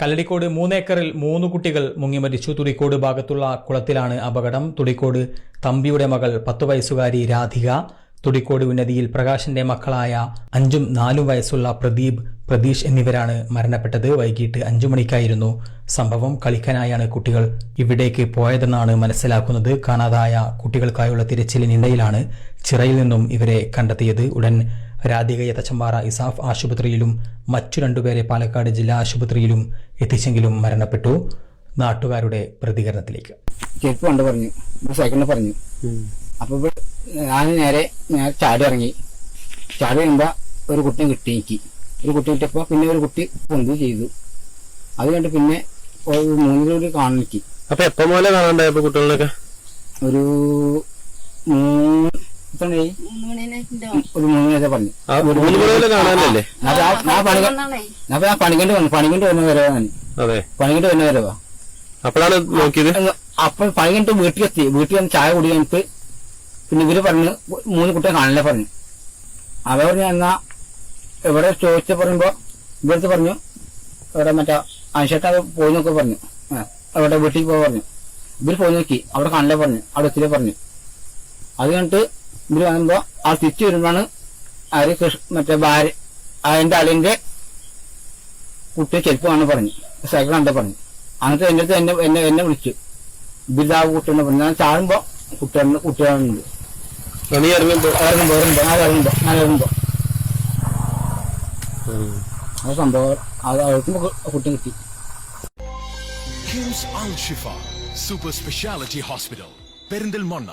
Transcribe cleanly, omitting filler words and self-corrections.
കല്ലടിക്കോട് 3 ഏക്കറിൽ 3 കുട്ടികൾ മുങ്ങി മരിച്ചു. തുടിക്കോട് ഭാഗത്തുള്ള കുളത്തിലാണ് അപകടം. തുടിക്കോട് തമ്പിയുടെ മകൾ 10 വയസ്സുകാരി രാധിക, തുടിക്കോട് ഉന്നതിയിൽ പ്രകാശിന്റെ മക്കളായ 5ഉം 4ഉം വയസ്സുള്ള പ്രദീപ്, പ്രതീഷ് എന്നിവരാണ് മരണപ്പെട്ടത്. വൈകിട്ട് 5 മണിക്കായിരുന്നു സംഭവം. കളിക്കാനായാണ് കുട്ടികൾ ഇവിടേക്ക് പോയതെന്നാണ് മനസ്സിലാക്കുന്നത്. കാണാതായ കുട്ടികൾക്കായുള്ള തിരച്ചിലിനിടയിലാണ് ചിറയിൽ നിന്നും ഇവരെ കണ്ടെത്തിയത്. ഉടൻ രാധികയെ തച്ചമ്പാറ ഇസാഫ് ആശുപത്രിയിലും മറ്റു 2 പേരെ പാലക്കാട് ജില്ലാ ആശുപത്രിയിലും എത്തിച്ചെങ്കിലും മരണപ്പെട്ടു. നാട്ടുകാരുടെ പ്രതികരണത്തിലേക്ക്. ചെരുപ്പ് കൊണ്ട് പറഞ്ഞു, സൈക്കിളിന് പറഞ്ഞു. അപ്പൊ ഞാൻ നേരെ ചാടി ഇറങ്ങി. ചാടി വരുമ്പോ ഒരു കുട്ടിയെ കിട്ടി. എനിക്ക് ഒരു കുട്ടി കിട്ടിയപ്പോ പിന്നെ ഒരു കുട്ടി പൊന്തി ചെയ്തു. അത് കണ്ട് പിന്നെ 3 കൂടി കാണിക്ക്. അപ്പൊ എപ്പോ പോലെ കാണാണ്ടായപ്പോ കുട്ടികളൊക്കെ ഒരു 3 പറഞ്ഞു. ഞാൻ പണികണ്ട് വരുന്ന വരവാണ്. പണികണ്ട് വരുന്ന വരവാ. അപ്പോഴാണ് നോക്കിയത്. അപ്പൊ പണികണ്ട് വീട്ടിലെത്തി. വീട്ടിൽ വന്ന് ചായ കുടി കഴിഞ്ഞിട്ട് പിന്നെ ഇവര് പറഞ്ഞു 3 കുട്ടിയെ കാണില്ല പറഞ്ഞു. അവ പറഞ്ഞു എന്നാ എവിടെ ചോദിച്ച പറയുമ്പോ ഇവിടുത്തെ പറഞ്ഞു ഇവിടെ മറ്റേ അനുശേഷം അത് പോയി നോക്കി പറഞ്ഞു. അവിടെ വീട്ടിൽ പോയി പറഞ്ഞു. ഇവര് പോയി നോക്കി, അവിടെ കാണില്ല പറഞ്ഞു. അവിടെ എത്തില്ലേ പറഞ്ഞു. അത് കഴിഞ്ഞിട്ട് ഇവര് വന്നുമ്പോ ആ തിരിച്ചു വരുമ്പോഴാണ് ആര് മറ്റേ ഭാര്യ അതിന്റെ അളിന്റെ കുട്ടിയെ ചെരുപ്പ് കാണാൻ പറഞ്ഞു. സൈക്കിൾ കണ്ട പറഞ്ഞു. എന്നിട്ട് എന്റെ അടുത്ത് എന്നെ വിളിച്ചു. ഇവരിതാ കുട്ടിയെന്ന് പറഞ്ഞു. ഞാൻ ചാടുമ്പോ കുട്ടികളുണ്ട്. ഇറങ്ങുമ്പോ ആ സംഭവം അവർക്കുമ്പോ കുട്ടി കിട്ടി. കിംസ് അൽ ഷിഫ സൂപ്പർ സ്പെഷ്യാലിറ്റി ഹോസ്പിറ്റൽ പെരിന്തൽമണ്ണ.